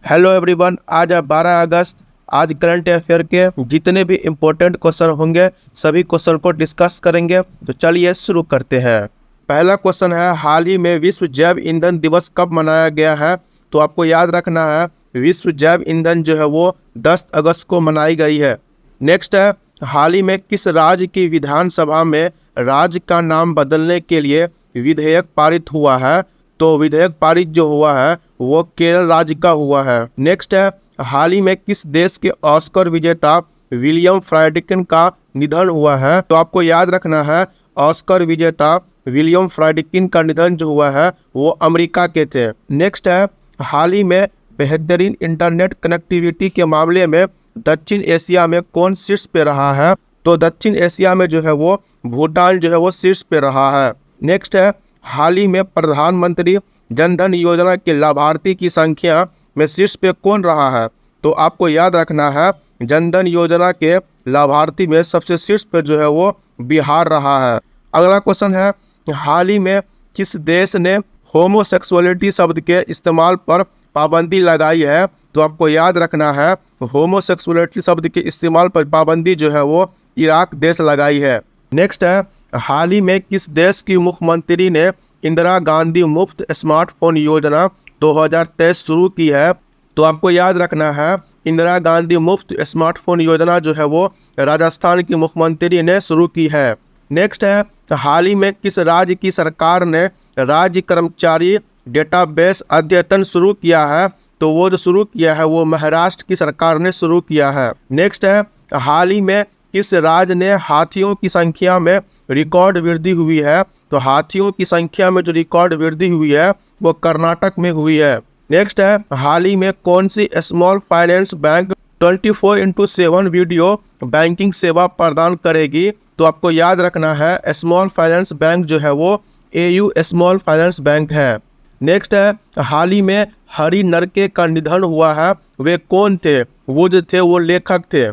Hello everyone, आज है 12 अगस्त। आज करंट अफेयर के जितने भी इम्पोर्टेंट क्वेश्चन होंगे सभी क्वेश्चन को डिस्कस करेंगे। तो चलिए शुरू करते हैं। पहला क्वेश्चन है, हाल ही में विश्व जैव ईंधन दिवस कब मनाया गया है? तो आपको याद रखना है, विश्व जैव ईंधन जो है वो 10 अगस्त को मनाई गई है। नेक्स्ट है, हाल ही में किस राज्य की विधानसभा में राज्य का नाम बदलने के लिए विधेयक पारित हुआ है? तो विधेयक पारित जो हुआ है वो केरल राज्य का हुआ है। नेक्स्ट है, हाल ही में किस देश के ऑस्कर विजेता विलियम फ्राइडकिन का निधन हुआ है? तो आपको याद रखना है, ऑस्कर विजेता विलियम फ्राइडकिन का निधन जो हुआ है वो अमेरिका के थे। नेक्स्ट है, हाल ही में बेहतरीन इंटरनेट कनेक्टिविटी के मामले में दक्षिण एशिया में कौन शीर्ष पे रहा है? तो दक्षिण एशिया में जो है वो भूटान जो है वो शीर्ष पे रहा है। नेक्स्ट है, हाल ही में प्रधानमंत्री जनधन योजना के लाभार्थी की संख्या में शीर्ष पे कौन रहा है? तो आपको याद रखना है, जनधन योजना के लाभार्थी में सबसे शीर्ष पे जो है वो बिहार रहा है। अगला क्वेश्चन है, हाल ही में किस देश ने होमोसेक्सुअलिटी शब्द के इस्तेमाल पर पाबंदी लगाई है? तो आपको याद रखना है, होमोसेक्सुअलिटी शब्द के इस्तेमाल पर पाबंदी जो है वो इराक देश लगाई है। नेक्स्ट है, हाल ही में किस देश की मुख्यमंत्री ने इंदिरा गांधी मुफ्त स्मार्टफोन योजना 2023 शुरू की है? तो आपको याद रखना है, इंदिरा गांधी मुफ्त स्मार्टफोन योजना जो है वो राजस्थान की मुख्यमंत्री ने शुरू की है। नेक्स्ट है, हाल ही में किस राज्य की सरकार ने राज्य कर्मचारी डेटाबेस अद्यतन शुरू किया है? तो वो जो शुरू किया है वो महाराष्ट्र की सरकार ने शुरू किया है। नेक्स्ट है, हाल ही में किस राज्य ने हाथियों की संख्या में रिकॉर्ड वृद्धि हुई है? तो हाथियों की संख्या में जो रिकॉर्ड वृद्धि हुई है वो कर्नाटक में हुई है। नेक्स्ट है, हाल ही में कौन सी small finance bank 24/7 video banking सेवा प्रदान करेगी? तो आपको याद रखना है, स्मॉल फाइनेंस बैंक जो है वो एयू स्मॉल फाइनेंस बैंक है। नेक्स्ट है, हाल ही में हरि नरके का निधन हुआ है, वे कौन थे? वो जो थे वो लेखक थे।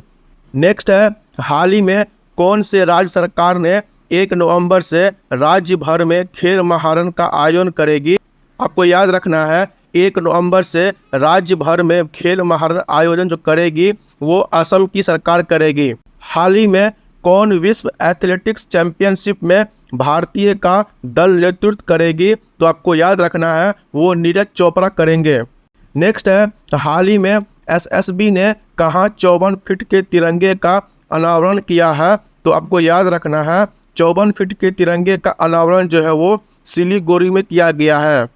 नेक्स्ट है, हाल ही में कौन से राज्य सरकार ने 1 नवंबर से राज्य भर में खेल महारन का आयोजन करेगी? आपको याद रखना है, 1 नवंबर से राज्य भर में खेल महारन आयोजन जो करेगी वो असम की सरकार करेगी। हाल ही में कौन विश्व एथलेटिक्स चैंपियनशिप में भारतीय का दल नेतृत्व करेगी? तो आपको याद रखना है, वो नीरज चोपड़ा करेंगे। नेक्स्ट है, हाल ही में एसएसबी ने कहाँ 54 फीट के तिरंगे का अनावरण किया है? तो आपको याद रखना है, 54 फीट के तिरंगे का अनावरण जो है वो सिलीगुड़ी में किया गया है।